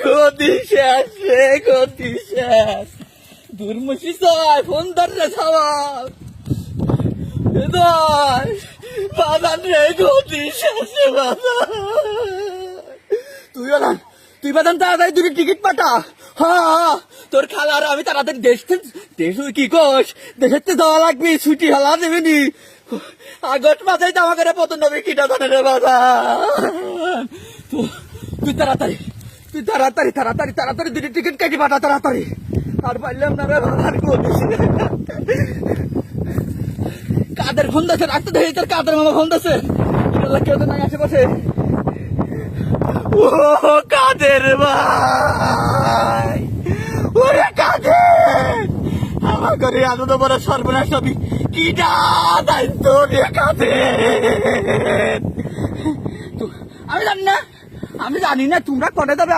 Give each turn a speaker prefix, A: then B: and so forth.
A: গতি শেষ রে, গতি শেষ। দুর্মুষি চাই ফোন ধরে সবাই বাজান রে, গতি শেষ রে বাজান। তুই বাজান তাড়াতাড়ি দুটো টিকিট পাঠা। হ্যাঁ, তোর খালার আমি তাড়াতাড়ি দেশ কি কোষ, দেশের যাওয়া লাগবে, ছুটি হলা দেবেনি। আগস্ট মাসে জামা করে পতন হবে কিটা জানে রে বাজান। তুই তাড়াতাড়ি দুটো টিকিট কেটে পাঠা তাড়াতাড়ি। আর পারলাম না রে বাজান, কাদের ফোন দিচ্ছে, রাখতে দেখি তোর কাদের মামা ফোন দিচ্ছে। কেউ তো নাই আশেপাশে। ও কাদের ভাই, ওরে কাদের, আমার ঘরে আনন্দ বড় সর্বনাশ হবে কি দায়িত্ব রে কাদের। আমি জানি না তোমরা করে যাবে।